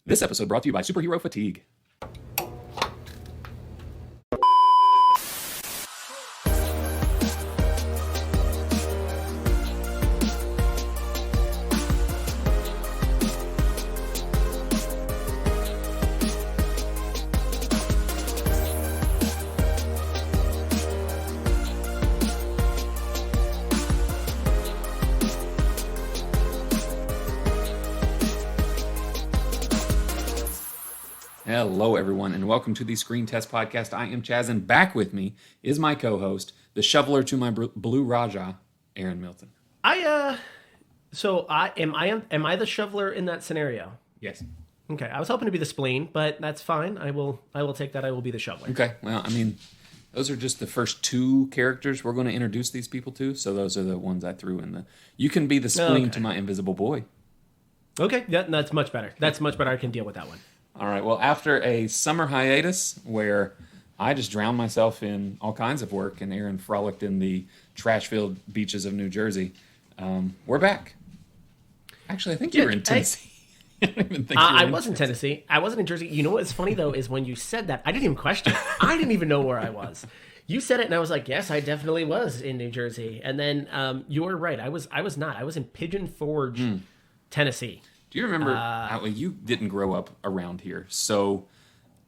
This episode brought to you by Superhero Fatigue. Hello, everyone, and welcome to the Screen Test Podcast. I am Chaz, and back with me is my co-host, the shoveler to my blue Raja, Aaron Milton. Am I the shoveler in that scenario? Yes. Okay, I was hoping to be the spleen, but that's fine. I will take that. I will be the shoveler. Okay, well, I mean, those are just the first two characters we're going to introduce these people to, so those are the ones I threw in the... You can be the spleen to my invisible boy. Okay, yeah, that's much better. That's much better. I can deal with that one. All right, well, after a summer hiatus where I just drowned myself in all kinds of work and Aaron frolicked in the trash-filled beaches of New Jersey, we're back. Actually, I think you were in Tennessee. I was in Tennessee. I wasn't in Jersey. You know what's funny, though, is when you said that, I didn't even question it. I didn't even know where I was. You said it, and I was like, yes, I definitely was in New Jersey. And then you were right. I was not. I was in Pigeon Forge, Tennessee. Do you remember how you didn't grow up around here? So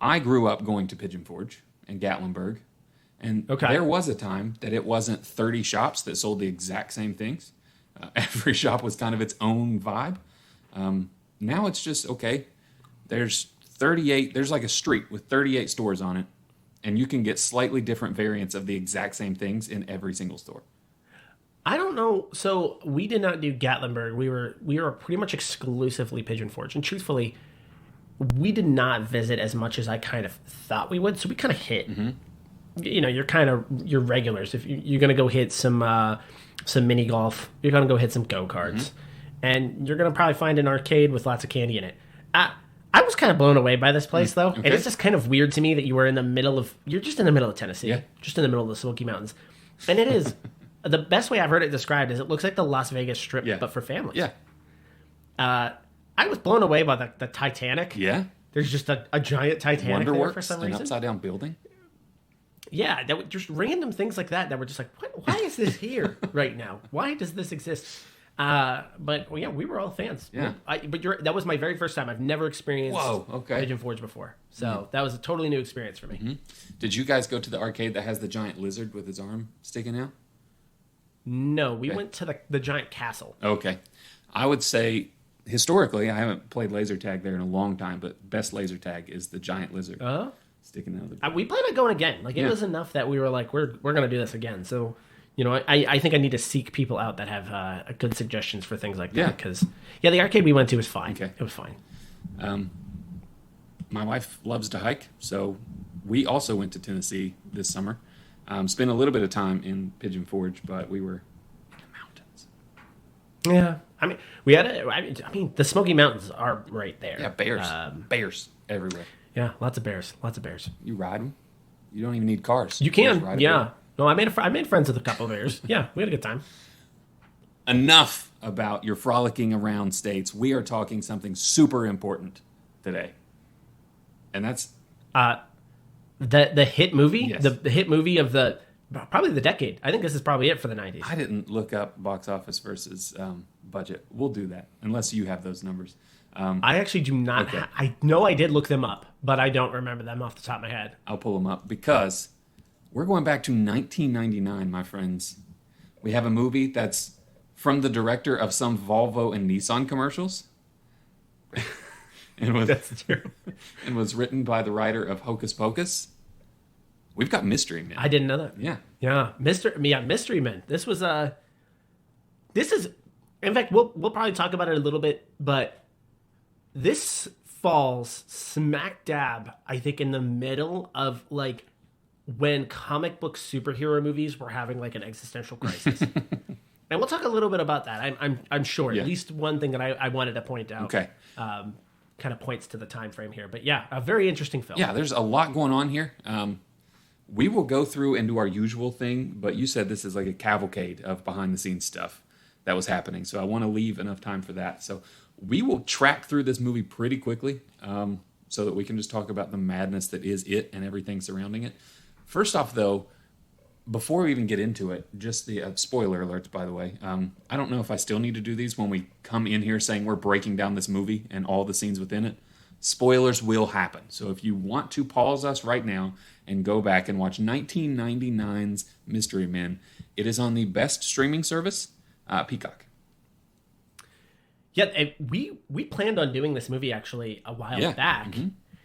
I grew up going to Pigeon Forge in Gatlinburg. And there was a time that it wasn't 30 shops that sold the exact same things. Every shop was kind of its own vibe. Now it's just, there's 38, there's like a street with 38 stores on it. And you can get slightly different variants of the exact same things in every single store. I don't know. So we did not do Gatlinburg. We were pretty much exclusively Pigeon Forge. And truthfully, we did not visit as much as I kind of thought we would. So we kind of hit, you're regulars. If you're going to go hit some mini golf, you're going to go hit some go-karts. And you're going to probably find an arcade with lots of candy in it. I was kind of blown away by this place, though. Okay. And it's just kind of weird to me that you're just in the middle of Tennessee. Just in the middle of the Smoky Mountains. And it is... The best way I've heard it described is it looks like the Las Vegas Strip, but for families. Yeah. I was blown away by the Titanic. Yeah. There's just a giant Titanic there for some reason. An upside-down building. Yeah, that just random things like that were just like, why is this here right now? Why does this exist? We were all fans. Yeah. That was my very first time. I've never experienced Pigeon Forge before. So that was a totally new experience for me. Did you guys go to the arcade that has the giant lizard with his arm sticking out? No, we went to the giant castle. Okay. I would say, historically, I haven't played laser tag there in a long time, but best laser tag is the giant lizard sticking out of the... We planned on going again. It was enough that we were like, we're going to do this again. So, I think I need to seek people out that have good suggestions for things like that. Because, the arcade we went to was fine. Okay. It was fine. My wife loves to hike, so we also went to Tennessee this summer. Spent a little bit of time in Pigeon Forge, but we were in the mountains. Yeah. The Smoky Mountains are right there. Yeah, bears. Bears everywhere. Yeah, lots of bears. You ride them? You don't even need cars. You can, yeah. No, I made friends with a couple of bears. Yeah, we had a good time. Enough about your frolicking around states. We are talking something super important today. And that's... The hit movie? Yes. The hit movie of probably the decade. I think this is probably it for the 90s. I didn't look up box office versus budget. We'll do that, unless you have those numbers. I actually do not. Okay. I know I did look them up, but I don't remember them off the top of my head. I'll pull them up because we're going back to 1999, my friends. We have a movie that's from the director of some Volvo and Nissan commercials. That's true. And was written by the writer of Hocus Pocus. We've got Mystery Men. I didn't know that. Yeah. Mystery Men. This is in fact, we'll probably talk about it a little bit, but this falls smack dab, I think, in the middle of when comic book superhero movies were having an existential crisis. And we'll talk a little bit about that. I'm sure. At least one thing that I wanted to point out. Okay. Kind of points to the time frame here. But yeah, a very interesting film. Yeah, there's a lot going on here. We will go through and do our usual thing, but you said this is like a cavalcade of behind-the-scenes stuff that was happening. So I want to leave enough time for that. So we will track through this movie pretty quickly so that we can just talk about the madness that is it and everything surrounding it. First off, though, before we even get into it, just the spoiler alerts, by the way. I don't know if I still need to do these when we come in here saying we're breaking down this movie and all the scenes within it. Spoilers will happen. So if you want to pause us right now and go back and watch 1999's Mystery Men, it is on the best streaming service, Peacock. Yeah, we planned on doing this movie actually a while back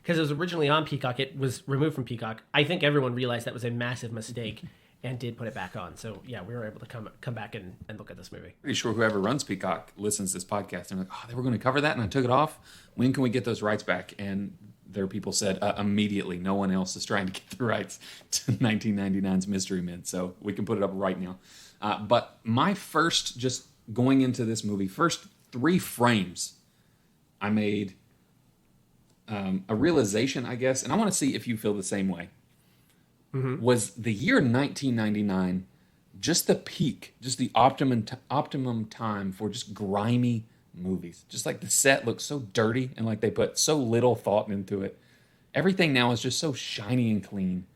because it was originally on Peacock. It was removed from Peacock. I think everyone realized that was a massive mistake and did put it back on. So yeah, we were able to come back and look at this movie. Pretty sure whoever runs Peacock listens to this podcast and they're like, oh, they were going to cover that and I took it off. When can we get those rights back? And their people said immediately. No one else is trying to get the rights to 1999's Mystery Men, so we can put it up right now. But my first, just going into this movie, first 3 frames, I made a realization, I guess, and I want to see if you feel the same way. Was the year 1999 just the peak, just the optimum time for just grimy movies? Just like the set looks so dirty and like they put so little thought into it. Everything now is just so shiny and clean.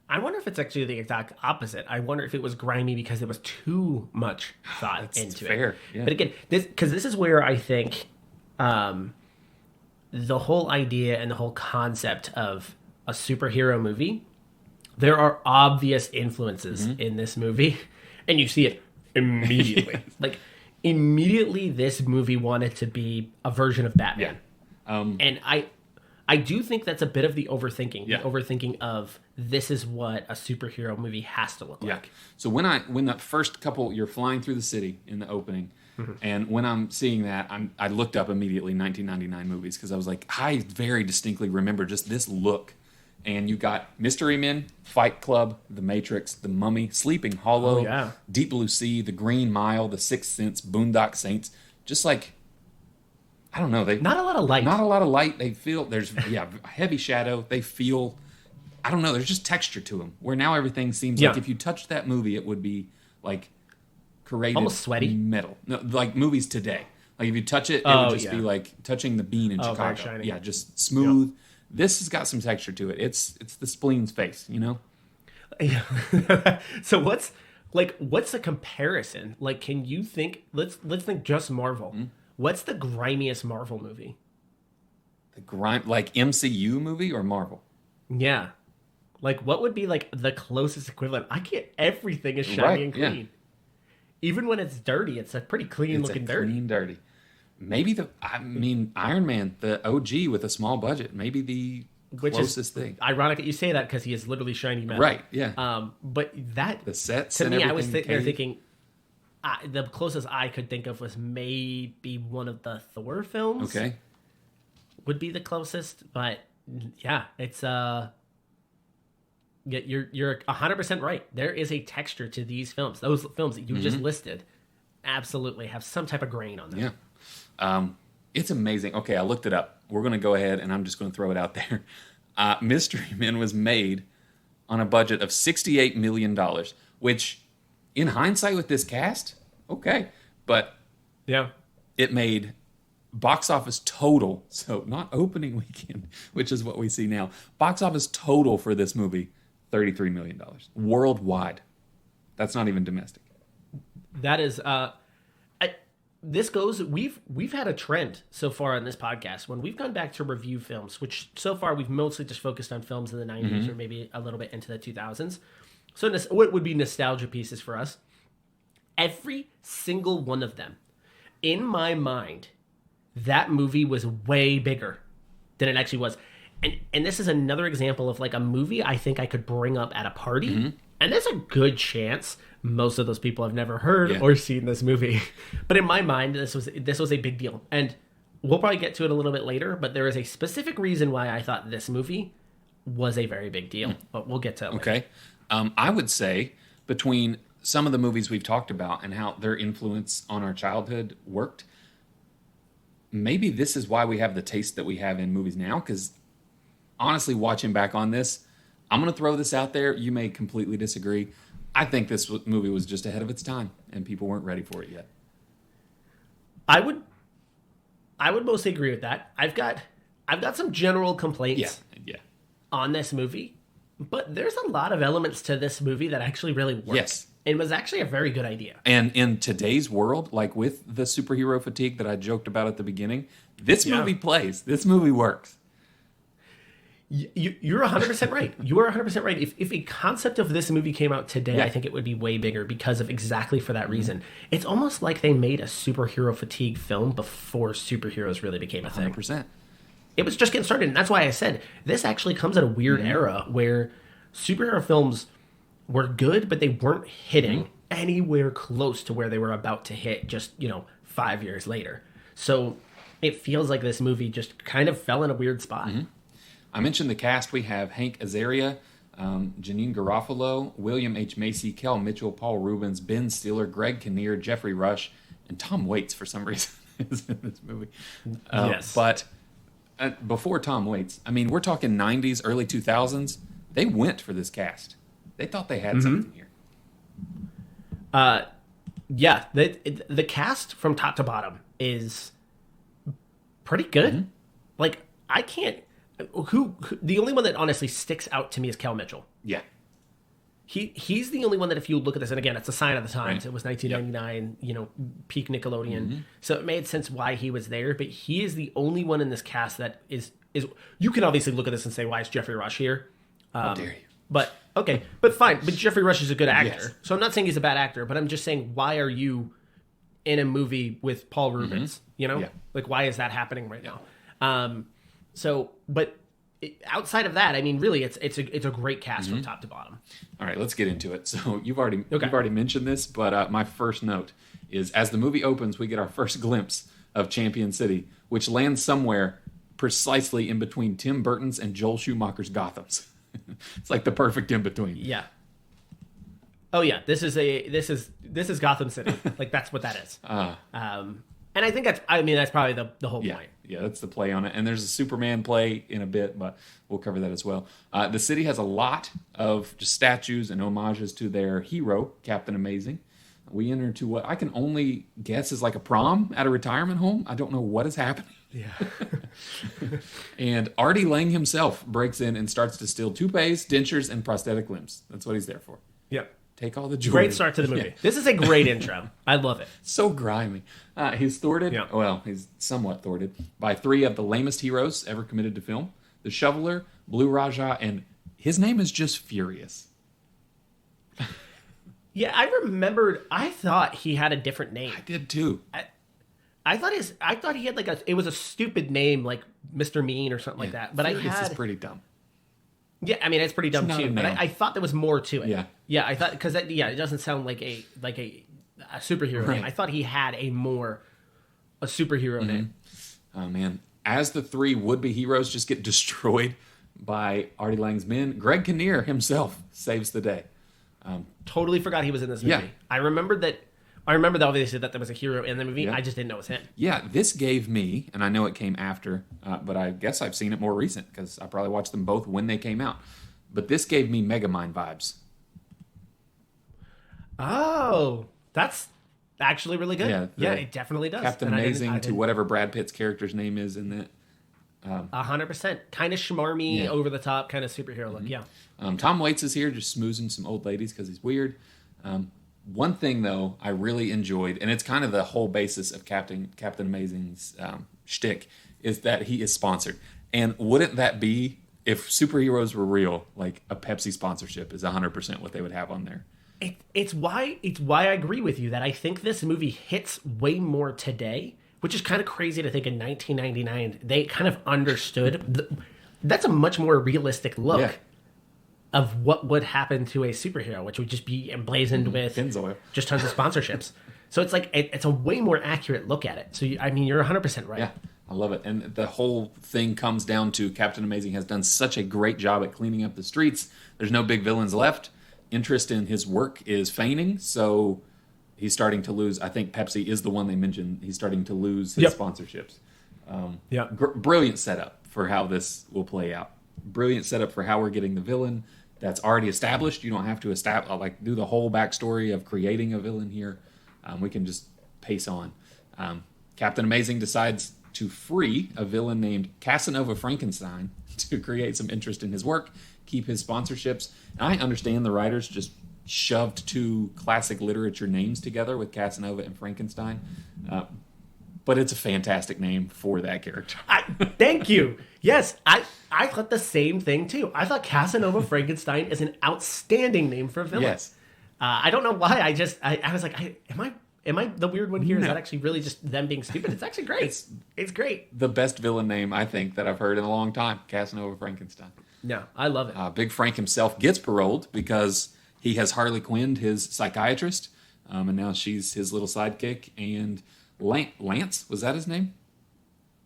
I wonder if it's actually the exact opposite. I wonder if it was grimy because there was too much thought into it. Yeah. But again, this is where I think the whole idea and the whole concept of a superhero movie, there are obvious influences in this movie, and you see it immediately. Yes. Like, immediately this movie wanted to be a version of Batman. Yeah. And I do think that's a bit of the overthinking. Yeah. The overthinking of this is what a superhero movie has to look like. So when that first couple, you're flying through the city in the opening, and when I'm seeing that, I looked up immediately 1999 movies because I was like, I very distinctly remember just this look. And you got Mystery Men, Fight Club, The Matrix, The Mummy, Sleeping Hollow, Deep Blue Sea, The Green Mile, The Sixth Sense, Boondock Saints. Just like, I don't know. Not a lot of light. Not a lot of light. They feel, there's, heavy shadow. They feel, I don't know, there's just texture to them. Where now everything seems like if you touched that movie, it would be like corroded almost sweaty metal. No, like movies today. Like if you touch it, it would just be like touching the bean in Chicago. Very shiny. Yeah, just smooth. Yep. This has got some texture to it. It's the spleen's face, you know? Yeah. So what's the comparison? Like, can you think, let's think just Marvel. What's the grimiest Marvel movie? Like MCU movie or Marvel? Yeah. Like, what would be like the closest equivalent? Everything is shiny and clean. Yeah. Even when it's dirty, it's a pretty clean looking dirty. Clean dirty. Maybe Iron Man, the OG with a small budget, maybe the closest thing. Ironic that you say that because he is literally shiny metal. Right, yeah. But that, the sets to and me, everything. I was thinking, the closest I could think of was maybe one of the Thor films. Okay. Would be the closest, but yeah, it's you're 100% right. There is a texture to these films. Those films that you just listed absolutely have some type of grain on them. Yeah. It's amazing. Okay, I looked it up. We're going to go ahead, and I'm just going to throw it out there. Mystery Men was made on a budget of $68 million, which, in hindsight with this cast, okay. But it made box office total, so not opening weekend, which is what we see now, box office total for this movie, $33 million. Worldwide. That's not even domestic. That is... This goes. We've had a trend so far on this podcast when we've gone back to review films, which so far we've mostly just focused on films in the 90s or maybe a little bit into the 2000s. So what would be nostalgia pieces for us? Every single one of them, in my mind, that movie was way bigger than it actually was. And this is another example of like a movie I think I could bring up at a party, and there's a good chance most of those people have never heard or seen this movie. But in my mind, this was a big deal. And we'll probably get to it a little bit later, but there is a specific reason why I thought this movie was a very big deal. But we'll get to it later. Okay. I would say between some of the movies we've talked about and how their influence on our childhood worked, maybe this is why we have the taste that we have in movies now. Because honestly, watching back on this, I'm going to throw this out there. You may completely disagree. I think this movie was just ahead of its time, and people weren't ready for it yet. I would I would mostly agree with that. I've got some general complaints on this movie, but there's a lot of elements to this movie that actually really work. Yes. And was actually a very good idea. And in today's world, like with the superhero fatigue that I joked about at the beginning, this movie plays. This movie works. You're 100% right. You are 100% right. If a concept of this movie came out today, I think it would be way bigger because of exactly for that reason. It's almost like they made a superhero fatigue film before superheroes really became a thing. 100%. It was just getting started. And that's why I said this actually comes at a weird era where superhero films were good, but they weren't hitting anywhere close to where they were about to hit just, 5 years later. So it feels like this movie just kind of fell in a weird spot. Mm-hmm. I mentioned the cast. We have Hank Azaria, Janine Garofalo, William H. Macy, Kel Mitchell, Paul Rubens, Ben Stiller, Greg Kinnear, Jeffrey Rush, and Tom Waits for some reason is in this movie. Yes. But before Tom Waits, I mean, we're talking 90s, early 2000s. They went for this cast. They thought they had something here. Yeah, the cast from top to bottom is pretty good. Mm-hmm. Like, I can't... Who the only one that honestly sticks out to me is Kel Mitchell. Yeah. He's the only one that if you look at this, and again, it's a sign of the times. Right. It was 1999, peak Nickelodeon. So it made sense why he was there, but he is the only one in this cast that is you can obviously look at this and say, why is Jeffrey Rush here? How dare you? But, okay, but fine. But Jeffrey Rush is a good actor. Yes. So I'm not saying he's a bad actor, but I'm just saying, why are you in a movie with Paul Rubens? Yeah. Like, why is that happening right now? But outside of that, I mean, really, it's a great cast from top to bottom. All right, let's get into it. So you've already mentioned this, but my first note is as the movie opens, we get our first glimpse of Champion City, which lands somewhere precisely in between Tim Burton's and Joel Schumacher's Gotham's. It's like the perfect in between. Yeah. Oh yeah, this is Gotham City. Like that's what that is. And I think that's probably the whole point. Yeah, that's the play on it. And there's a Superman play in a bit, but we'll cover that as well. The city has a lot of just statues and homages to their hero, Captain Amazing. We enter into what I can only guess is like a prom at a retirement home. I don't know what is happening. Yeah. And Artie Lang himself breaks in and starts to steal toupees, dentures, and prosthetic limbs. That's what he's there for. Yep. Take all the jewelry. Great start to the movie. Yeah. This is a great intro. I love it. So grimy. He's thwarted, he's somewhat thwarted, by three of the lamest heroes ever committed to film. The Shoveler, Blue Raja, and his name is just Furious. Yeah, I thought he had a different name. I did too. I thought he had it was a stupid name like Mr. Mean or something like that. But Furious is pretty dumb. Yeah, I mean it's pretty dumb too. But I thought there was more to it. Yeah. I thought because it doesn't sound like a superhero name. I thought he had a superhero name. Oh man! As the three would-be heroes just get destroyed by Artie Lang's men, Greg Kinnear himself saves the day. Totally forgot he was in this movie. Yeah. I remembered that obviously that there was a hero in the movie. Yeah. I just didn't know it was him. Yeah, this gave me, and I know it came after, but I guess I've seen it more recent because I probably watched them both when they came out. But this gave me Megamind vibes. Oh, that's actually really good. Yeah, it definitely does. Captain Amazing to whatever Brad Pitt's character's name is in that. 100%. Kind of schmarmy, over the top, kind of superhero look. Yeah. Tom Waits is here just smoozing some old ladies because he's weird. One thing, though, I really enjoyed, and it's kind of the whole basis of Captain Amazing's shtick, is that he is sponsored. And wouldn't that be, if superheroes were real, like a Pepsi sponsorship is 100% what they would have on there. It's why I agree with you that I think this movie hits way more today, which is kind of crazy to think in 1999 they kind of understood. That's a much more realistic look of what would happen to a superhero, which would just be emblazoned with just tons of sponsorships. So it's like it's a way more accurate look at it. So you're 100% right. Yeah, I love it. And the whole thing comes down to Captain Amazing has done such a great job at cleaning up the streets. There's no big villains left. Interest in his work is feigning, so he's starting to lose. I think Pepsi is the one they mentioned. He's starting to lose his sponsorships. Brilliant setup for how this will play out. Brilliant setup for how we're getting the villain that's already established. You don't have to do the whole backstory of creating a villain here. We can just pace on. Captain Amazing decides to free a villain named Casanova Frankenstein to create some interest in his work, keep his sponsorships. And I understand the writers just shoved two classic literature names together with Casanova and Frankenstein. But it's a fantastic name for that character. Thank you. Yes, I thought the same thing too. I thought Casanova Frankenstein is an outstanding name for a villain. Yes. I don't know why. I was like, am I the weird one here? No. Is that actually really just them being stupid? It's actually great. It's great. The best villain name, I think, that I've heard in a long time. Casanova Frankenstein. No, I love it. Big Frank himself gets paroled because he has Harley Quinned his psychiatrist, and now she's his little sidekick. And Lance, was that his name?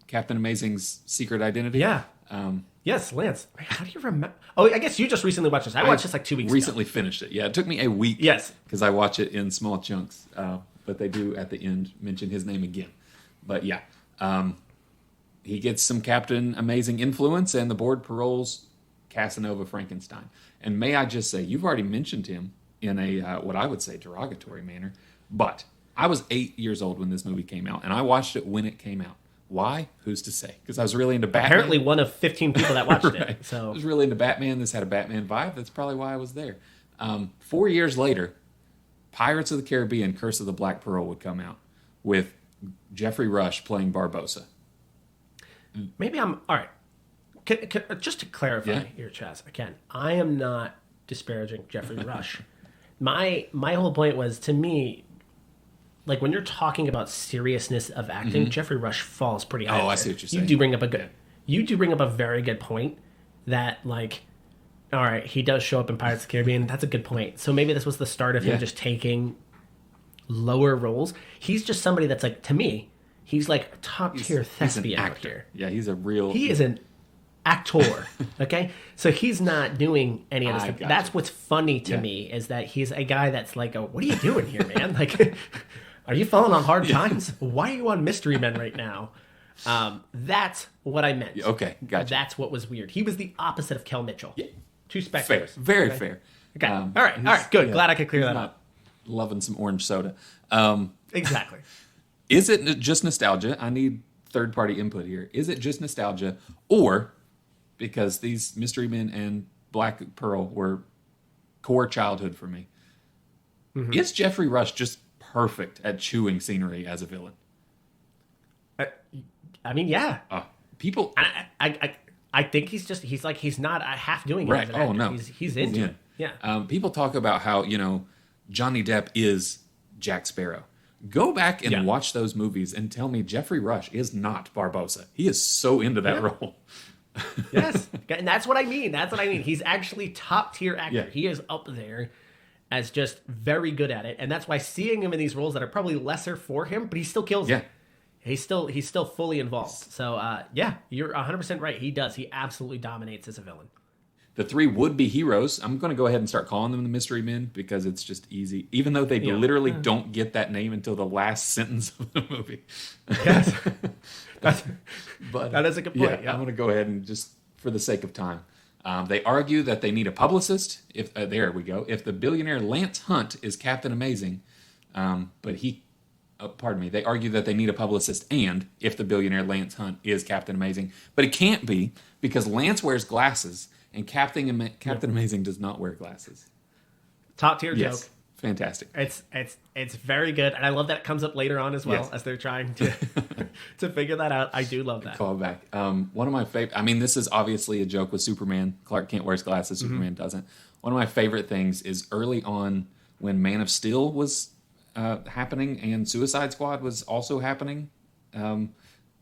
Captain Amazing's secret identity? Yeah. Yes, Lance. How do you remember? Oh, I guess you just recently watched this. I watched this like 2 weeks ago. Recently finished it. Yeah, it took me a week. Yes. Because I watch it in small chunks. But they do, at the end, mention his name again. But yeah, he gets some Captain Amazing influence, and the board paroles Casanova Frankenstein. And may I just say, you've already mentioned him in a, what I would say, derogatory manner. But I was 8 years old when this movie came out, and I watched it when it came out. Why? Who's to say? Because I was really into Batman. Apparently one of 15 people that watched right. it. So I was really into Batman. This had a Batman vibe. That's probably why I was there. 4 years later, Pirates of the Caribbean, Curse of the Black Pearl would come out with Jeffrey Rush playing Barbossa. Maybe I'm... All right. Just to clarify here, Chaz, again, I am not disparaging Jeffrey Rush. My whole point was, to me... Like, when you're talking about seriousness of acting, Jeffrey Rush falls pretty high. Oh, I see what you're saying. You do bring up a very good point that, like, all right, he does show up in Pirates of the Caribbean. That's a good point. So maybe this was the start of him just taking lower roles. He's just somebody that's, like, to me, he's like a top-tier thespian out here. Yeah, he's a real... He is an actor, okay? So he's not doing any of this stuff. That's what's funny to me, is that he's a guy that's like, what are you doing here, man? Like... Are you falling on hard times? Why are you on Mystery Men right now? That's what I meant. Okay, gotcha. That's what was weird. He was the opposite of Kel Mitchell. Yeah. Two specters. Fair. Very fair. Okay. All right. Good. Glad I could clear that up. Loving some orange soda. Exactly. Is it just nostalgia? I need third-party input here. Is it just nostalgia, or because these Mystery Men and Black Pearl were core childhood for me? Is Jeffrey Rush just perfect at chewing scenery as a villain? I mean, yeah. People... I think he's not half doing it. Right. As an actor. No. He's into it. Yeah. People talk about how, Johnny Depp is Jack Sparrow. Go back and watch those movies and tell me Jeffrey Rush is not Barbossa. He is so into that role. Yes. And that's what I mean. He's actually top-tier actor. Yeah. He is up there as just very good at it, and that's why seeing him in these roles that are probably lesser for him, but he still kills it. He's still fully involved. So you're 100% right. He does. He absolutely dominates as a villain. The three would-be heroes, I'm going to go ahead and start calling them the Mystery Men because it's just easy, even though they literally don't get that name until the last sentence of the movie. Yes. That is a good point. I'm going to go ahead and just, for the sake of time, they argue that they need a publicist. There we go. If the billionaire Lance Hunt is Captain Amazing, they argue that they need a publicist, and if the billionaire Lance Hunt is Captain Amazing, but it can't be because Lance wears glasses and Captain Amazing does not wear glasses. Top tier joke. Fantastic. It's very good, and I love that it comes up later on as well as they're trying to to figure that out. I do love that. Call back. One of my favorite. I mean, this is obviously a joke with Superman. Clark Kent wears glasses. Superman doesn't. One of my favorite things is early on when Man of Steel was happening and Suicide Squad was also happening. I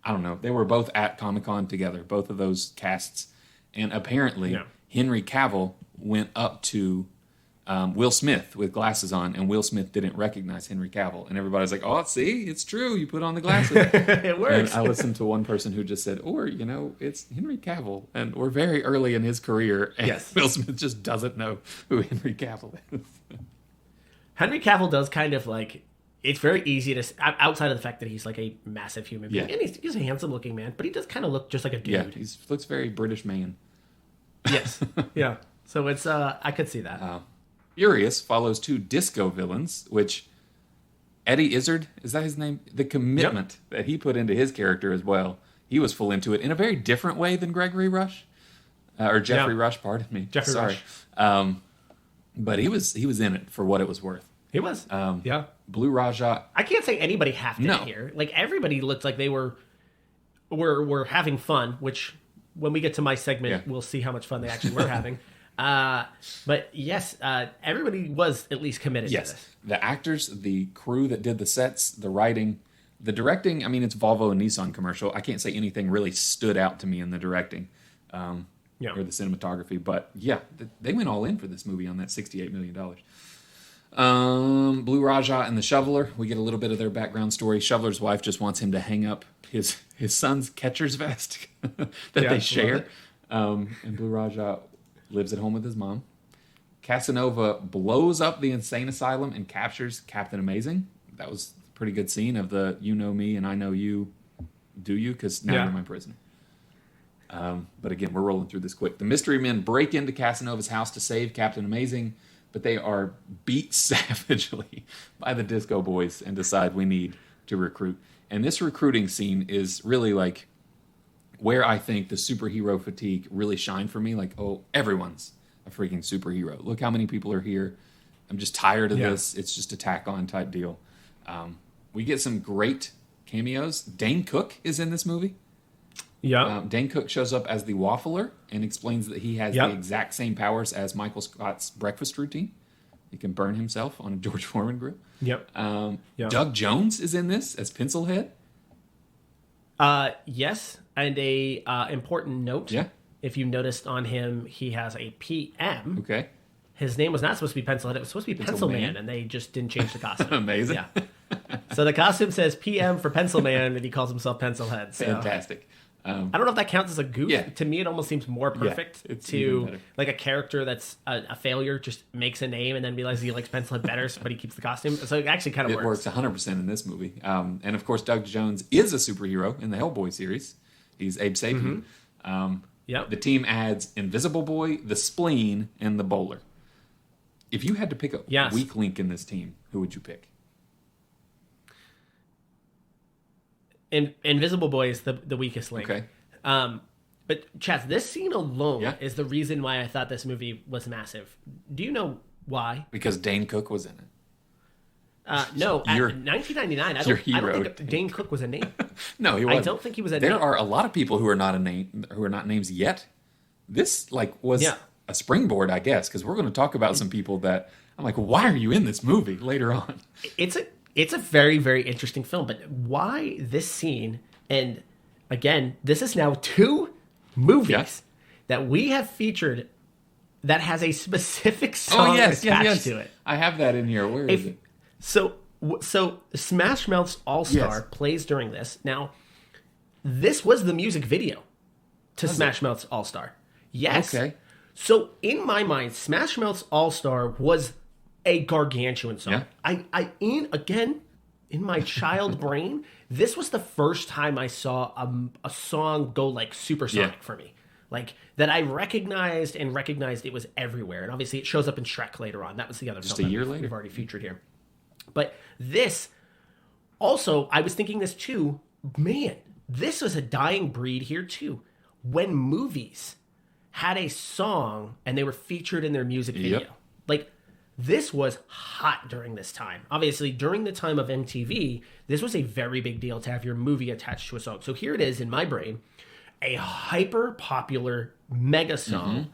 don't know. They were both at Comic-Con together, both of those casts, and apparently Henry Cavill went up to Will Smith with glasses on, and Will Smith didn't recognize Henry Cavill. And everybody's like, oh, see, it's true. You put on the glasses. It works. And I listened to one person who just said, it's Henry Cavill. And we're very early in his career, and Will Smith just doesn't know who Henry Cavill is. Henry Cavill does kind of like, it's very easy to, outside of the fact that he's like a massive human being, and he's a handsome-looking man, but he does kind of look just like a dude. Yeah, he looks very British man. Yes. Yeah. So it's, I could see that. Furious follows two disco villains, which Eddie Izzard, is that his name? The commitment that he put into his character as well. He was full into it in a very different way than Gregory Rush. Or Jeffrey Rush, pardon me. Jeffrey Rush. But he was in it for what it was worth. He was. Blue Raja. I can't say anybody half did it here. Like, everybody looked like they were having fun, which when we get to my segment, we'll see how much fun they actually were having. But yes, everybody was at least committed to this. The actors, the crew that did the sets, the writing, the directing. I mean, it's Volvo and Nissan commercial. I can't say anything really stood out to me in the directing or the cinematography. But yeah, they went all in for this movie on that $68 million. Blue Raja and the Shoveler. We get a little bit of their background story. Shoveler's wife just wants him to hang up his son's catcher's vest that they share. And Blue Raja lives at home with his mom. Casanova blows up the insane asylum and captures Captain Amazing. That was a pretty good scene of the "you know me and I know you, do you?" Because now you're my prisoner. But again, we're rolling through this quick. The mystery men break into Casanova's house to save Captain Amazing, but they are beat savagely by the Disco Boys and decide we need to recruit. And this recruiting scene is really like where I think the superhero fatigue really shined for me. Like, oh, everyone's a freaking superhero. Look how many people are here. I'm just tired of this. It's just a tack on type deal. We get some great cameos. Dane Cook is in this movie. Yeah. Dane Cook shows up as the waffler and explains that he has the exact same powers as Michael Scott's breakfast routine. He can burn himself on a George Foreman grill. Doug Jones is in this as Pencilhead. Yes, and a important note. Yeah. If you noticed on him, he has a PM. Okay. His name was not supposed to be Pencilhead. It was supposed to be Pencil Man, and they just didn't change the costume. Amazing. Yeah. So the costume says PM for Pencil Man, and he calls himself Pencilhead. So. Fantastic. I don't know if that counts as a goof. Yeah. To me, it almost seems more perfect to like a character that's a failure just makes a name and then realizes he likes Pencilhead better, but he keeps the costume. So it actually kind of works. It works 100% in this movie. And of course, Doug Jones is a superhero in the Hellboy series. He's Abe Sapien. The team adds Invisible Boy, the Spleen, and the Bowler. If you had to pick a weak link in this team, who would you pick? Invisible Boy is the weakest link. Okay. But Chaz, this scene alone is the reason why I thought this movie was massive. Do you know why? Because Dane Cook was in it. No, in 1999, I don't think Dane Cook was a name. No, he wasn't. I don't think he was a name. There are a lot of people who are not names yet. This was a springboard, I guess, because we're going to talk about some people that I'm like, why are you in this movie later on? It's a very, very interesting film, but why this scene? And again, this is now 2 movies that we have featured that has a specific song attached to it. I have that in here. Where is it? So Smash Mouth's All-Star plays during this. Now, this was the music video to Smash Mouth's All-Star. Yes. Okay. So in my mind, Smash Mouth's All-Star was a gargantuan song. Yeah. In my child brain, this was the first time I saw a song go like supersonic for me. Like that I recognized it was everywhere. And obviously it shows up in Shrek later on. That was the other just film a year later we've already featured here. But this also, I was thinking this too, man, this was a dying breed here too. When movies had a song and they were featured in their music video. Like this was hot during this time. Obviously, during the time of MTV, this was a very big deal to have your movie attached to a song. So here it is in my brain, a hyper popular mega song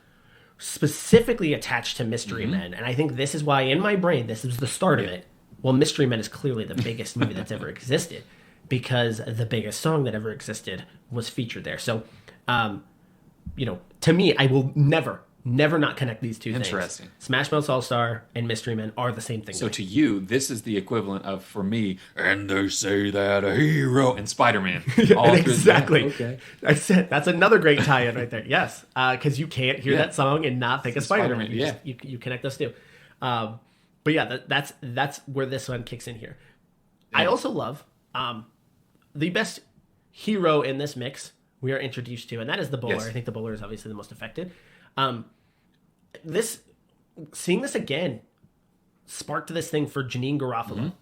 specifically attached to Mystery Men. And I think this is why in my brain, this is the start of it. Well, Mystery Men is clearly the biggest movie that's ever existed because the biggest song that ever existed was featured there. So, to me, I will never not connect these two things. Interesting. Smash Mouth's All-Star and Mystery Men are the same thing. So to you, this is the equivalent of, for me, and they say that a hero and Spider-Man. Exactly. Okay. I said that's another great tie-in right there. Yes, because you can't hear that song and not think of Spider-Man. You connect those two. But yeah, that's where this one kicks in here. Yeah. I also love the best hero in this mix we are introduced to, and that is the Bowler. Yes. I think the Bowler is obviously the most affected. Seeing this again sparked this thing for Janine Garofalo.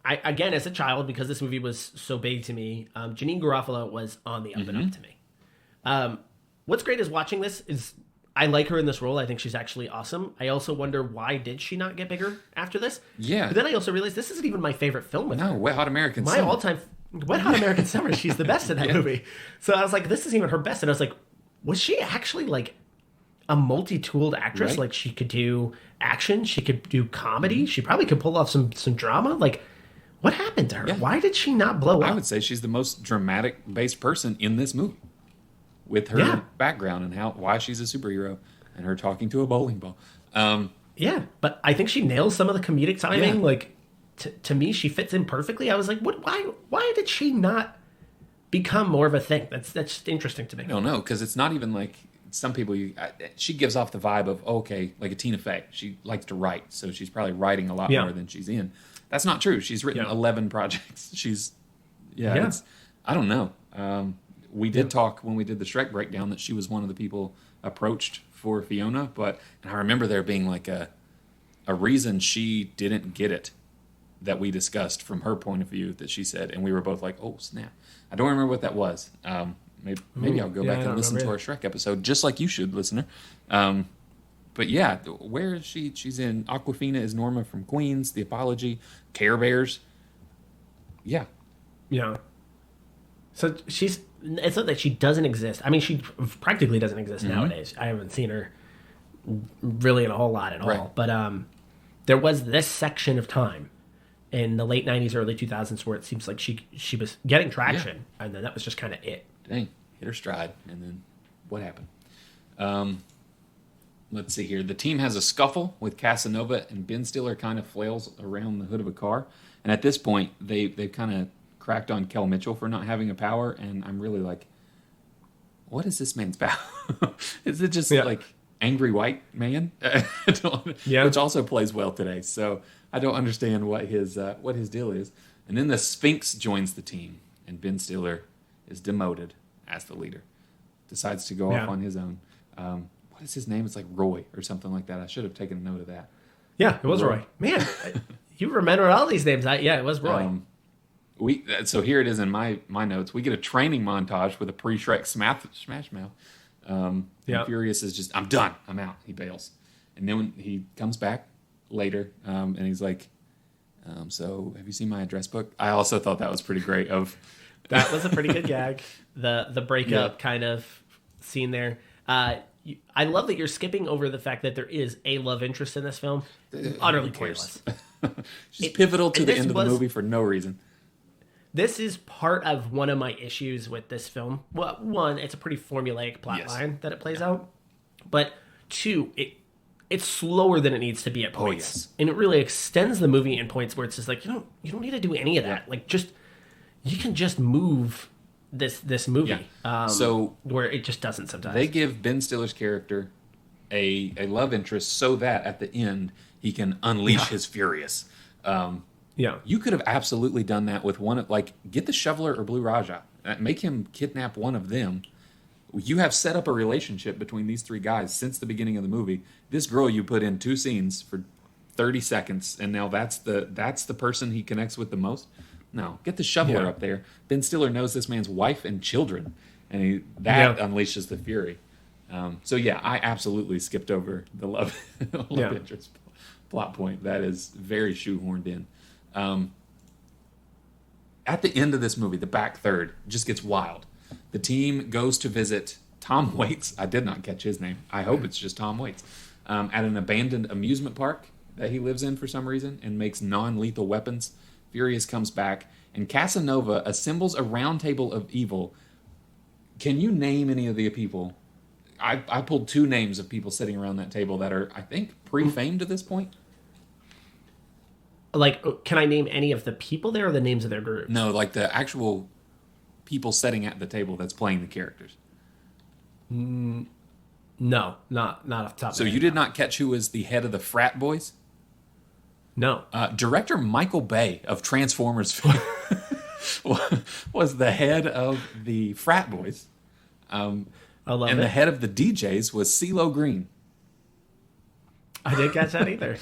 Again, as a child, because this movie was so big to me, Janine Garofalo was on the up and up to me. What's great is watching this is I like her in this role. I think she's actually awesome. I also wonder, why did she not get bigger after this? Yeah. But then I also realized this isn't even my favorite film with her. Wet Hot American Summer. My all-time Wet Hot American Summer. She's the best in that movie. So I was like, this isn't even her best. And I was like, was she actually like a multi-tooled actress? Right. Like she could do action, she could do comedy, she probably could pull off some drama. Like, what happened to her? Yeah. Why did she not blow up? I would say she's the most dramatic-based person in this movie, with her background and why she's a superhero, and her talking to a bowling ball. But I think she nails some of the comedic timing. Like, to me, she fits in perfectly. I was like, what? Why did she not become more of a thing? That's just interesting to me. I don't know, because it's not even like some people. She gives off the vibe of, like a Tina Fey. She likes to write, so she's probably writing a lot more than she's in. That's not true. She's written 11 projects. I don't know. We did talk when we did the Shrek breakdown that she was one of the people approached for Fiona, and I remember there being like a reason she didn't get it that we discussed from her point of view that she said, and we were both like, oh snap. I don't remember what that was. Maybe I'll go back and listen to our Shrek episode, just like you should, listener. But yeah, where is she? She's in Awkwafina as Norma from Queens, The Apology, Care Bears. Yeah. Yeah. So it's not that she doesn't exist. I mean, she practically doesn't exist nowadays. I haven't seen her really in a whole lot at all. But there was this section of time in the late 90s, early 2000s where it seems like she was getting traction, and then that was just kind of it. Dang, hit her stride, and then what happened? Let's see here. The team has a scuffle with Casanova, and Ben Stiller kind of flails around the hood of a car. And at this point, they've kind of cracked on Kel Mitchell for not having a power, and I'm really like, what is this man's power? Is it just like angry white man? Which also plays well today. So I don't understand what his deal is. And then the Sphinx joins the team, and Ben Stiller is demoted as the leader. Decides to go off on his own. What is his name? It's like Roy or something like that. I should have taken a note of that. Yeah, it was Roy. Man, you remember all these names. It was Roy. So here it is in my notes. We get a training montage with a pre-Shrek Smash Mouth. Furious is just, I'm done. I'm out. He bails. And then when he comes back later, and he's like, so have you seen my address book? I also thought that was pretty great. That was a pretty good gag. The breakup kind of scene there. I love that you're skipping over the fact that there is a love interest in this film. Utterly pointless. She's pivotal to the end of the movie for no reason. This is part of one of my issues with this film. Well, one, it's a pretty formulaic plot line that it plays out. But two, it's slower than it needs to be at points. And it really extends the movie in points where it's just like, you don't need to do any of that. Like, you can just move this movie. So where it just doesn't sometimes. They give Ben Stiller's character a love interest so that at the end he can unleash his furious. You could have absolutely done that with one of, like, get the Shoveler or Blue Raja. Make him kidnap one of them. You have set up a relationship between these three guys since the beginning of the movie. This girl you put in 2 scenes for 30 seconds, and now that's the person he connects with the most. No, get the Shoveler up there. Ben Stiller knows this man's wife and children, and that unleashes the fury. I absolutely skipped over the love interest plot point. That is very shoehorned in. At the end of this movie, the back third just gets wild. The team goes to visit Tom Waits. I did not catch his name. I hope it's just Tom Waits. At an abandoned amusement park that he lives in for some reason, and makes non-lethal weapons. Furious comes back, and Casanova assembles a round table of evil. Can you name any of the people? I pulled 2 names of people sitting around that table that are, I think, pre-famed at this point. Like, can I name any of the people there or the names of their groups? No, like the actual people sitting at the table that's playing the characters. No, not off the top of my head. So you did not catch who was the head of the frat boys? No. Director Michael Bay of Transformers was the head of the frat boys. And the head of the DJs was CeeLo Green. I didn't catch that either.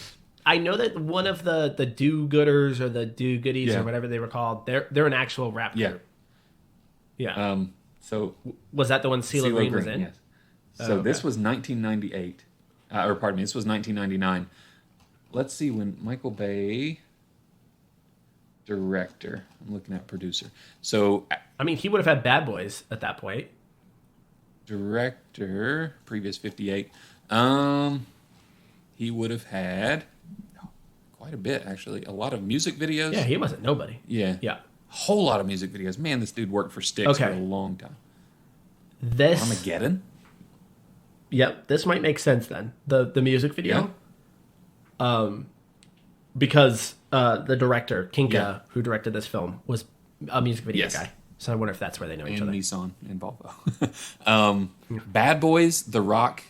I know that one of the do-gooders or the do-goodies or whatever they were called, they're an actual rap group. Yeah. So was that the one CeeLo Green was in? Yes. So this was 1998. Or pardon me, this was 1999. Let's see when Michael Bay, director. I'm looking at producer. So I mean, he would have had Bad Boys at that point. Director, previous 58. He would have had quite a bit, actually. A lot of music videos. Yeah, he wasn't nobody. Yeah. Yeah. Whole lot of music videos. Man, this dude worked for Styx for a long time. This Armageddon? Yep, this might make sense then. The music video. Yeah. Because the director, Kinka, who directed this film, was a music video guy. So I wonder if that's where they know each other. Nissan and Volvo. Bad Boys, The Rock,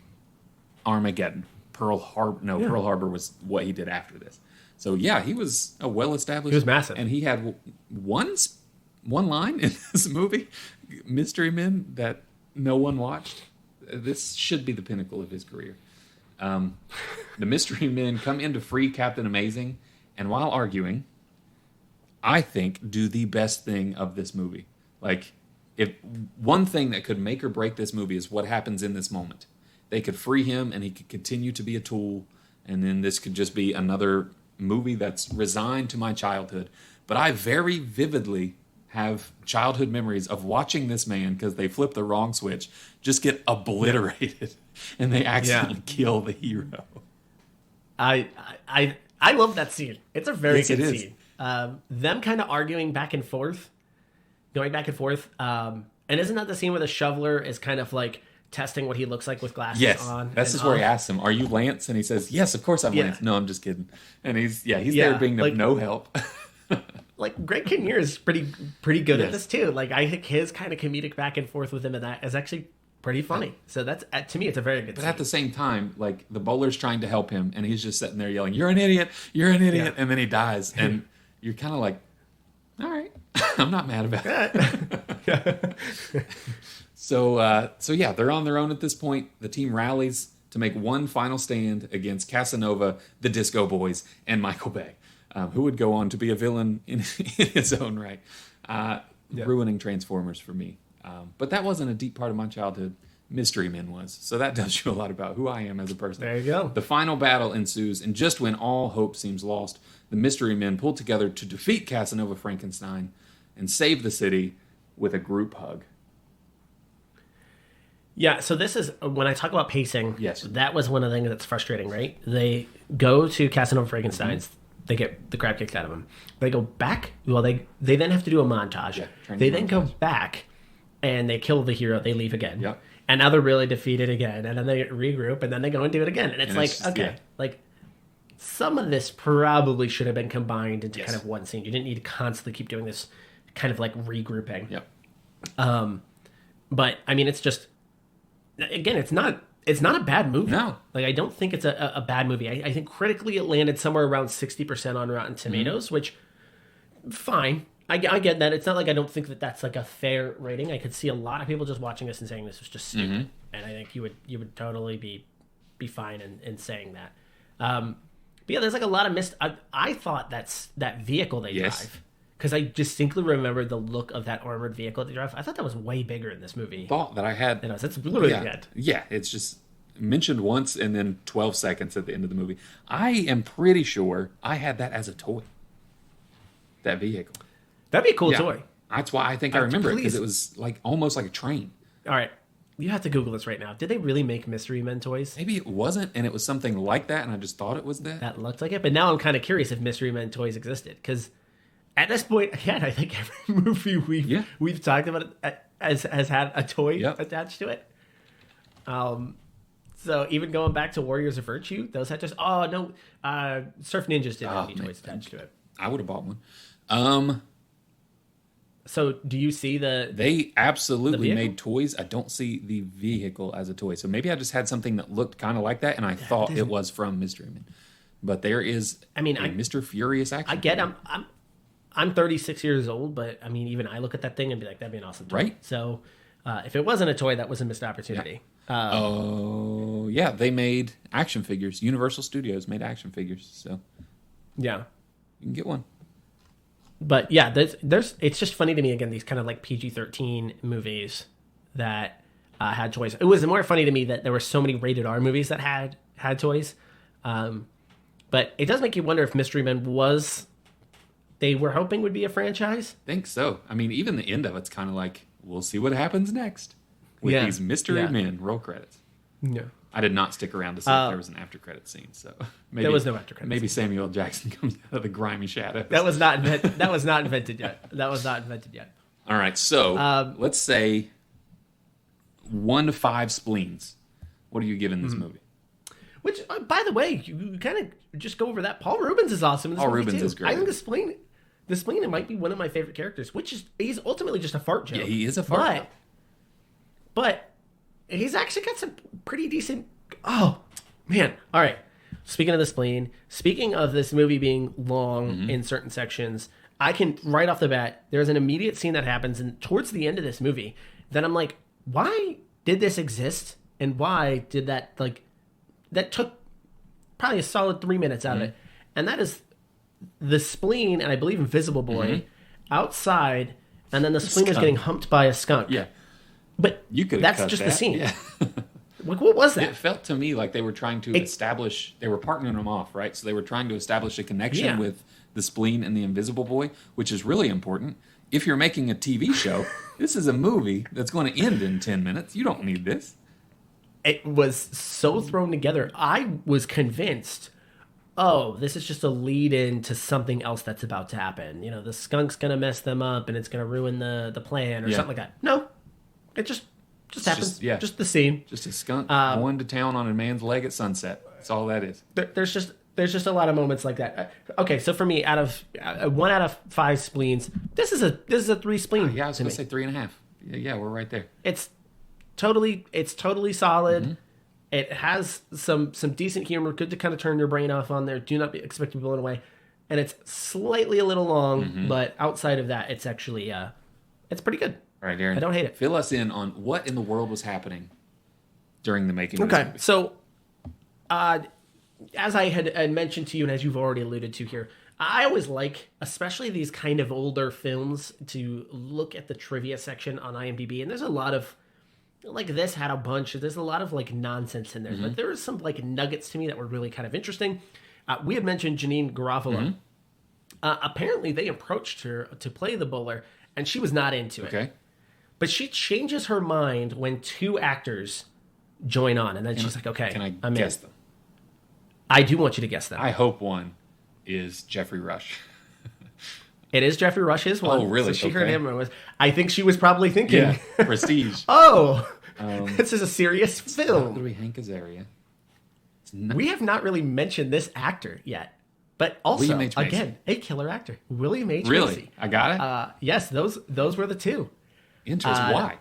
Armageddon. Pearl Harbor was what he did after this. So yeah, he was a well-established. He was massive. And he had one line in this movie, Mystery Men, that no one watched. This should be the pinnacle of his career. The Mystery Men come in to free Captain Amazing, and while arguing, I think do the best thing of this movie. Like, if one thing that could make or break this movie is what happens in this moment. They could free him, and he could continue to be a tool, and then this could just be another movie that's resigned to my childhood. But I very vividly have childhood memories of watching this man, because they flip the wrong switch, just get obliterated, and they accidentally kill the hero. I love that scene. It's a very good scene. Them kind of arguing back and forth, going back and forth. And isn't that the scene where the shoveler is kind of like testing what he looks like with glasses on? Yes, this is where he asks him, "Are you Lance?" And he says, "Yes, of course I'm Lance." No, I'm just kidding. And he's there being of no help. Like, Greg Kinnear is pretty good at this too. Like, I think his kind of comedic back and forth with him in that is actually pretty funny. So that's, to me, it's a very good scene. But at the same time, like, the bowler's trying to help him, and he's just sitting there yelling, "You're an idiot! You're an idiot!" And then he dies, and you're kind of like, all right, I'm not mad about it. So yeah, they're on their own at this point. The team rallies to make one final stand against Casanova, the Disco Boys, and Michael Bay, who would go on to be a villain in his own right, ruining Transformers for me. But that wasn't a deep part of my childhood. Mystery Men was. So that tells you a lot about who I am as a person. There you go. The final battle ensues, and just when all hope seems lost, the Mystery Men pull together to defeat Casanova Frankenstein and save the city with a group hug. Yeah, so this is, when I talk about pacing, yes, that was one of the things that's frustrating, right? They go to Casanova Frankenstein's, they get the crap kicked out of them. They go back, they then have to do a montage. Yeah, they then go back, and they kill the hero, they leave again. Yep. And now they're really defeated again, and then they regroup, and then they go and do it again. And it's like, some of this probably should have been combined into kind of one scene. You didn't need to constantly keep doing this kind of like regrouping. Yep. But, I mean, it's just, again, it's not a bad movie. No. Like, I don't think it's a bad movie. I think critically it landed somewhere around 60% on Rotten Tomatoes, which, fine. I get that. It's not like I don't think that that's like a fair rating. I could see a lot of people just watching this and saying this was just stupid. And I think you would totally be fine in saying that. But yeah, there's like a lot of missed. I thought that vehicle they drive, because I distinctly remember the look of that armored vehicle they drive. I thought that was way bigger in this movie. Thought that I had. That's literally the end. Yeah, it's just mentioned once and then 12 seconds at the end of the movie. I am pretty sure I had that as a toy. That vehicle. That'd be a cool toy. That's why I think I remember it, because it was like almost like a train. All right. You have to Google this right now. Did they really make Mystery Men toys? Maybe it wasn't, and it was something like that, and I just thought it was that. That looked like it, but now I'm kind of curious if Mystery Men toys existed, because at this point, again, I think every movie we've talked about has had a toy attached to it. So even going back to Warriors of Virtue, those had just Surf Ninjas didn't have any toys attached to it. I would have bought one. So do you see They absolutely made toys. I don't see the vehicle as a toy. So maybe I just had something that looked kind of like that, and I thought it was from Mystery Men. But there is Mr. Furious action. I get I'm 36 years old, but I mean, even I look at that thing and be like, that'd be an awesome toy. Right. So if it wasn't a toy, that was a missed opportunity. Yeah. yeah, they made action figures. Universal Studios made action figures, so yeah, you can get one. But yeah, there's it's just funny to me again, these kind of like PG-13 movies that had toys. It was more funny to me that there were so many rated R movies that had toys. But it does make you wonder if Mystery Men they were hoping would be a franchise. I think so. I mean, even the end of it's kind of like, we'll see what happens next with these Mystery Men roll credits. Yeah. I did not stick around to see if there was an after credit scene, so maybe there was no after credit. Maybe Samuel Jackson comes out of the grimy shadows. That was not invented yet. All right, so let's say 1 to 5 spleens. What are you giving this movie? Which, by the way, you kind of just go over that. Paul Rubens is awesome in this movie, too. Is great. I think the spleen might be one of my favorite characters, which is he's ultimately just a fart joke. Yeah, he is a fart joke. But he's actually got some pretty decent... Oh, man. All right. Speaking of the spleen, speaking of this movie being long in certain sections, I can, right off the bat, there's an immediate scene that happens and towards the end of this movie that I'm like, why did this exist? And why did that, like... That took probably a solid 3 minutes out of it. And that is the spleen, and I believe Invisible Boy, outside, and then the spleen is getting humped by a skunk. Yeah. But that's just the scene. Yeah. Like, what was that? It felt to me like they were trying to establish, they were partnering them off, right? So they were trying to establish a connection with the spleen and the Invisible Boy, which is really important. If you're making a TV show, this is a movie that's going to end in 10 minutes. You don't need this. It was so thrown together. I was convinced, this is just a lead in to something else that's about to happen. You know, the skunk's going to mess them up and it's going to ruin the plan or something like that. No, it just happens. Just the scene. Just a skunk going to town on a man's leg at sunset. That's all that is. There's just a lot of moments like that. Okay, so for me, out of 1 out of 5 spleens, this is a 3 spleen. Yeah, I was going to say 3.5. Yeah, we're right there. It's totally solid. It has some decent humor, good to kind of turn your brain off on there. Do not expect to be blown away. And it's slightly a little long, but outside of that, it's actually it's pretty good. All right, Aaron. I don't hate it. Fill us in on what in the world was happening during the making of this movie. So as I had mentioned to you, and as you've already alluded to here, I always like, especially these kind of older films, to look at the trivia section on IMDb, and there's a lot of, like, this had a bunch. There's a lot of, like, nonsense in there. But there were some, like, nuggets to me that were really kind of interesting. We had mentioned Janine Garofalo. Apparently, they approached her to play the bowler, and she was not into it. Okay. But she changes her mind when 2 actors join on. And then she's like, okay, can I I'm guess in. them? I do want you to guess them. I hope one is Jeffrey Rush. It is Jeffrey Rush, his one. Oh, really? So she heard him. I think she was probably thinking, Prestige. This is a serious film. Hank Azaria. We have not really mentioned this actor yet, but also, again, a killer actor. William H. Really? Macy. I got it? Yes, those were the 2. Interesting. Why?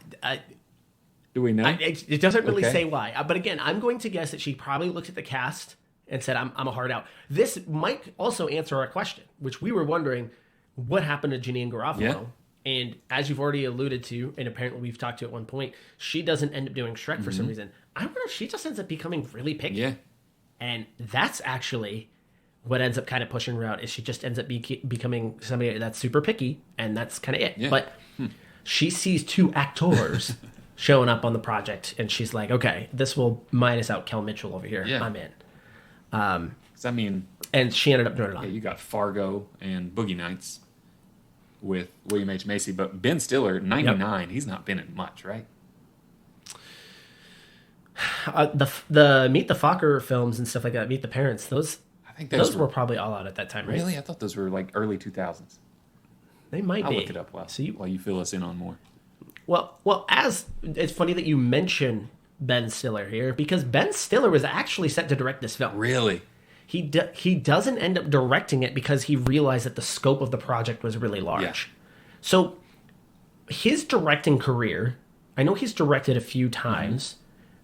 Do we know? It doesn't really say why. But again, I'm going to guess that she probably looked at the cast and said, I'm a hard out. This might also answer our question, which we were wondering, what happened to Janine Garofalo? Yeah. And as you've already alluded to, and apparently we've talked to at one point, she doesn't end up doing Shrek for some reason. I wonder if she just ends up becoming really picky. Yeah. And that's actually what ends up kind of pushing her out, is she just ends up becoming somebody that's super picky, and that's kind of it. Yeah. But she sees 2 actors showing up on the project, and she's like, okay, this will minus out Kel Mitchell over here. Yeah. I'm in. And she ended up doing it all. Yeah, you got Fargo and Boogie Nights with William H. Macy, but Ben Stiller, 99, he's not been in much, right? The Meet the Focker films and stuff like that, Meet the Parents, those were probably all out at that time, right? Really? I thought those were like early 2000s. They might be. I'll look it up while you fill us in on more. Well, as it's funny that you mention Ben Stiller here, because Ben Stiller was actually set to direct this film. Really? He doesn't end up directing it because he realized that the scope of the project was really large. Yeah. So his directing career, I know he's directed a few times.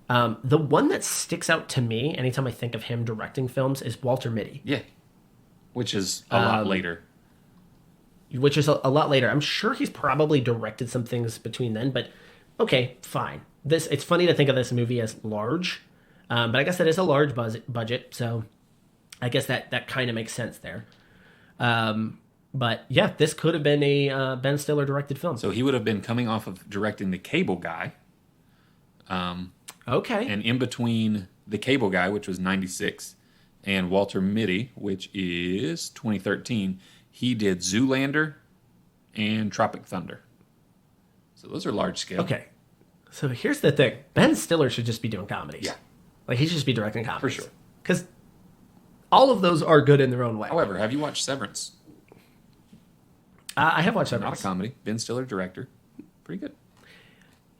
The one that sticks out to me anytime I think of him directing films is Walter Mitty. Yeah, which is a lot later. Which is a lot later. I'm sure he's probably directed some things between then, but okay, fine. It's funny to think of this movie as large. But I guess that is a large budget, so I guess that kind of makes sense there. But yeah, this could have been a Ben Stiller directed film. So he would have been coming off of directing The Cable Guy. Okay. And in between The Cable Guy, which was 96, and Walter Mitty, which is 2013, he did Zoolander and Tropic Thunder. So those are large scale. Okay. So here's the thing. Ben Stiller should just be doing comedies. Yeah. Like, he should just be directing comedies. For sure. Because all of those are good in their own way. However, have you watched Severance? I have watched Severance. Not a comedy. Ben Stiller, director. Pretty good.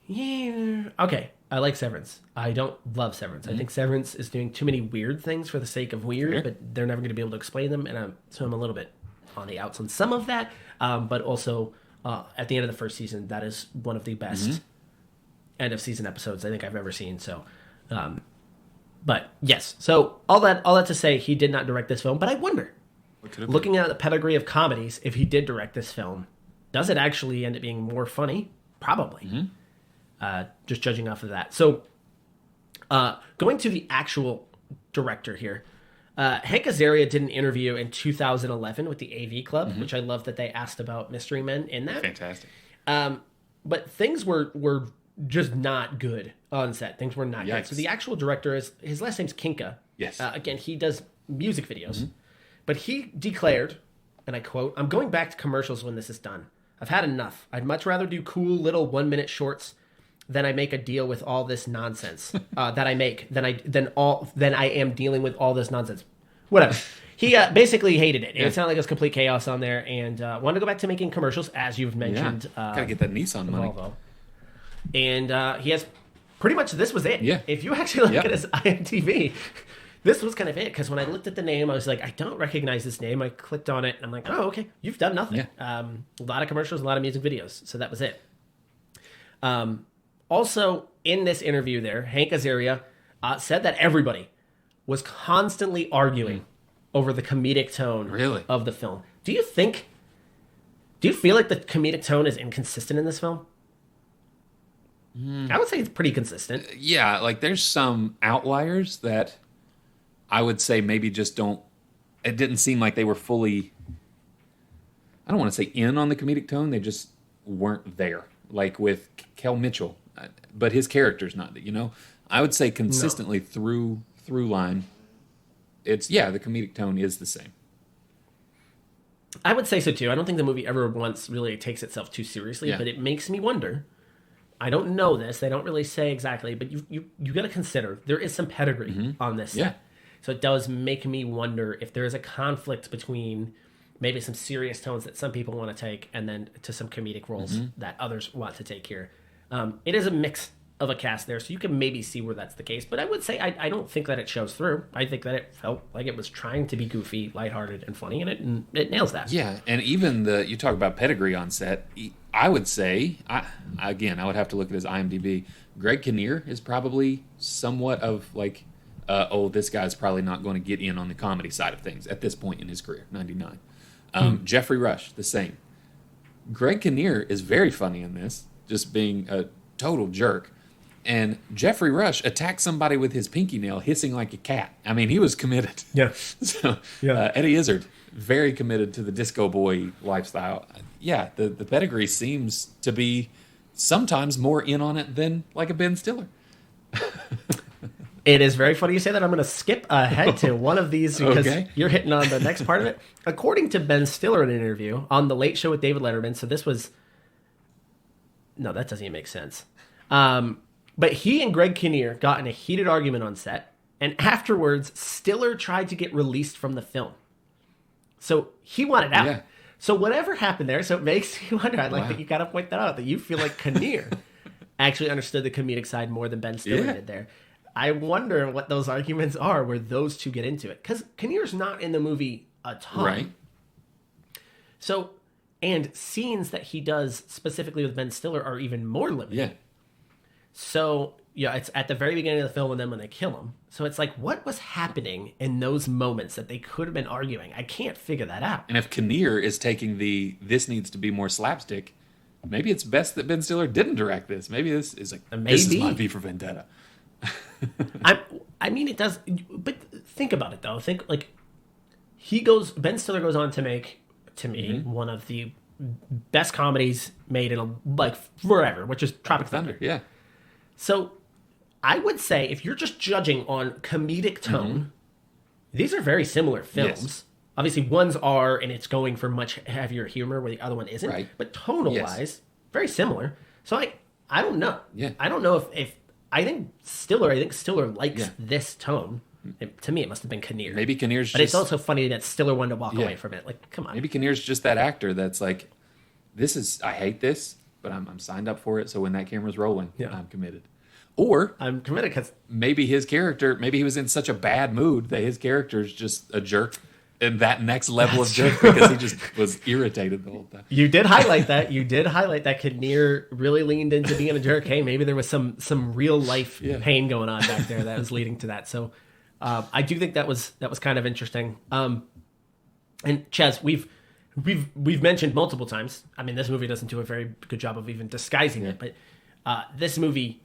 Yeah. Okay. I like Severance. I don't love Severance. I think Severance is doing too many weird things for the sake of weird, but they're never going to be able to explain them. And so I'm a little bit on the outs on some of that. But also, at the end of the first season, that is one of the best end of season episodes I think I've ever seen. So, but yes. So all that to say, he did not direct this film. But I wonder, looking at the pedigree of comedies, if he did direct this film, does it actually end up being more funny? Probably. Just judging off of that. So, going to the actual director here, Hank Azaria did an interview in 2011 with the AV Club, which I love that they asked about Mystery Men in that. Fantastic. But things were just not good on set. Things were not good. So the actual director his last name's Kinka. Yes. Again, he does music videos, but he declared, and I quote, "I'm going back to commercials when this is done. I've had enough. I'd much rather do cool little 1-minute shorts than I make a deal with all this nonsense that I make than I am dealing with all this nonsense." Whatever. He basically hated it. It sounded like it was complete chaos on there, and wanted to go back to making commercials, as you've mentioned. Gotta get that Nissan money. Volvo. And he has pretty much, this was it. Yeah. If you actually look at his IMDb, this was kind of it. Because when I looked at the name, I was like, I don't recognize this name. I clicked on it, and I'm like, oh, okay, you've done nothing. Yeah. A lot of commercials, a lot of music videos. So that was it. Also, in this interview there, Hank Azaria said that everybody was constantly arguing over the comedic tone of the film. Do you feel like the comedic tone is inconsistent in this film? I would say it's pretty consistent. Yeah, like there's some outliers that I would say maybe just don't... It didn't seem like they were fully... I don't want to say in on the comedic tone. They just weren't there. Like with Kel Mitchell. But his character's not, I would say consistently through line, the comedic tone is the same. I would say so too. I don't think the movie ever once really takes itself too seriously, but it makes me wonder. I don't know this. They don't really say exactly, but you got to consider there is some pedigree on this. Yeah. So it does make me wonder if there is a conflict between maybe some serious tones that some people want to take and then to some comedic roles that others want to take here. It is a mix of a cast there, so you can maybe see where that's the case. But I would say I don't think that it shows through. I think that it felt like it was trying to be goofy, lighthearted, and funny, and it nails that. Yeah, and even you talk about pedigree on set, I would say, I would have to look at his IMDb. Greg Kinnear is probably somewhat of like, this guy's probably not going to get in on the comedy side of things at this point in his career, 99. Jeffrey Rush, the same. Greg Kinnear is very funny in this, just being a total jerk. And Jeffrey Rush attacked somebody with his pinky nail, hissing like a cat. I mean, he was committed. Yeah. So Eddie Izzard, very committed to the disco boy lifestyle. Yeah, the pedigree seems to be sometimes more in on it than like a Ben Stiller. It is very funny you say that. I'm going to skip ahead to one of these because you're hitting on the next part of it. According to Ben Stiller in an interview on The Late Show with David Letterman, so this was... No, that doesn't even make sense. But he and Greg Kinnear got in a heated argument on set, and afterwards, Stiller tried to get released from the film. So he wanted out. Yeah. So whatever happened there, so it makes you wonder. I'd like that you got to point that out, that you feel like Kinnear actually understood the comedic side more than Ben Stiller did there. I wonder what those arguments are where those two get into it. Because Kinnear's not in the movie a ton. Right. So, and scenes that he does specifically with Ben Stiller are even more limited. Yeah. So, it's at the very beginning of the film and then when they kill him. So it's like, what was happening in those moments that they could have been arguing? I can't figure that out. And if Kinnear is taking this needs to be more slapstick, maybe it's best that Ben Stiller didn't direct this. Maybe this is like, this is my V for Vendetta. I mean, it does. But think about it though. Think like Ben Stiller goes on to make, to me, one of the best comedies made in forever, which is Tropic Thunder. Yeah. So I would say if you're just judging on comedic tone, these are very similar films. Yes. Obviously, one's R and it's going for much heavier humor where the other one isn't. Right. But tonal-wise, very similar. So I don't know. Yeah. I don't know if I think Stiller likes this tone. To me, it must have been Kinnear. Maybe Kinnear's But it's also funny that Stiller wanted to walk away from it. Like, come on. Maybe Kinnear's just that actor that's like, I hate this, but I'm signed up for it. So when that camera's rolling, I'm committed. Or I'm committed because maybe he was in such a bad mood that his character's just a jerk in that next level of jerk because he just was irritated the whole time. You did highlight that. Kinnear really leaned into being a jerk. Hey, maybe there was some real life pain going on back there that was leading to that. So I do think that was kind of interesting. And Chaz, we've mentioned multiple times. I mean, this movie doesn't do a very good job of even disguising it, but this movie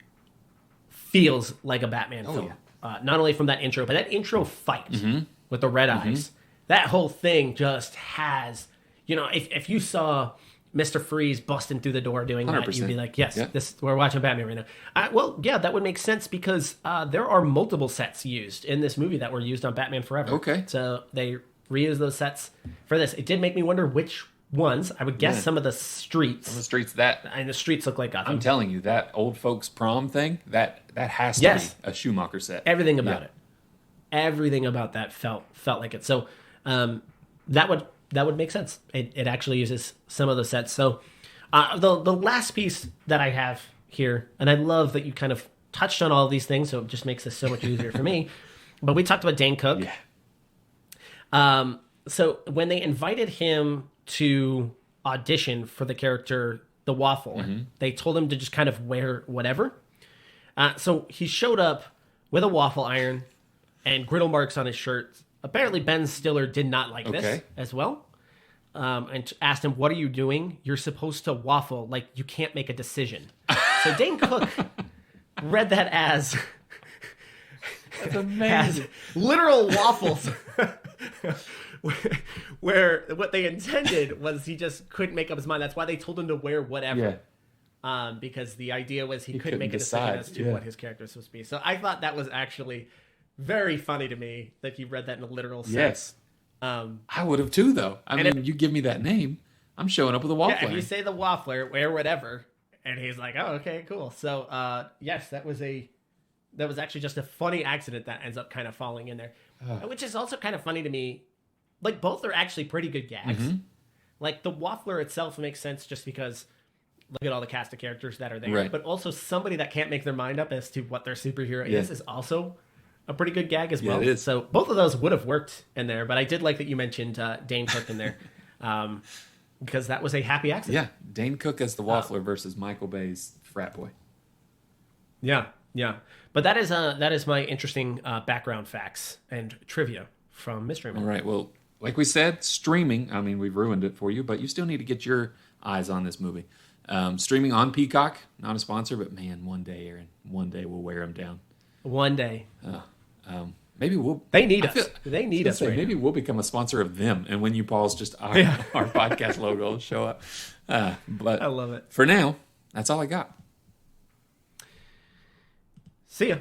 feels like a Batman film. Yeah. Not only from that intro, but that intro fight with the red eyes. That whole thing just has, if you saw Mr. Freeze busting through the door doing 100%. That, you'd be like, yes, we're watching Batman right now. That would make sense because there are multiple sets used in this movie that were used on Batman Forever. Okay. So they reused those sets for this. It did make me wonder which ones. I would guess some of the streets. Some of the streets that... And the streets look like Gotham. I'm telling you, that old folks prom thing, that has to be a Schumacher set. Everything about it. Everything about that felt like it. So that would make sense. It actually uses some of the sets. So the last piece that I have here, and I love that you kind of touched on all of these things, so it just makes this so much easier for me. But we talked about Dane Cook. Yeah. So when they invited him to audition for the character the Waffle, they told him to just kind of wear whatever. So he showed up with a waffle iron and griddle marks on his shirt. Apparently Ben Stiller did not like this as well. And asked him, what are you doing? You're supposed to waffle, like you can't make a decision. So Dane Cook read that as that's amazing. As literal waffles. Where what they intended was he just couldn't make up his mind. That's why they told him to wear whatever. Yeah. Because the idea was he couldn't make a decision as to what his character was supposed to be. So I thought that was actually very funny to me that he read that in a literal sense. Yes. I would have too, though. I mean, you give me that name, I'm showing up with a waffler. Yeah, if you say the waffler, wear whatever, and he's like, oh, okay, cool. So, yes, that was actually just a funny accident that ends up kind of falling in there, which is also kind of funny to me. Like, both are actually pretty good gags. Like, the waffler itself makes sense just because look at all the cast of characters that are there. Right. But also somebody that can't make their mind up as to what their superhero is also a pretty good gag as well. Yeah, it is. So both of those would have worked in there, but I did like that you mentioned Dane Cook in there because that was a happy accident. Yeah, Dane Cook as the waffler versus Michael Bay's frat boy. Yeah. But that is my interesting background facts and trivia from Mystery Man. All right, well, like we said, streaming, I mean, we've ruined it for you, but you still need to get your eyes on this movie. Streaming on Peacock, not a sponsor, but man, one day, Aaron, we'll wear them down. One day. Maybe we'll... They need us. They need us right maybe we'll become a sponsor of them, and when you pause, just our podcast logo will show up. But I love it. For now, that's all I got. See ya.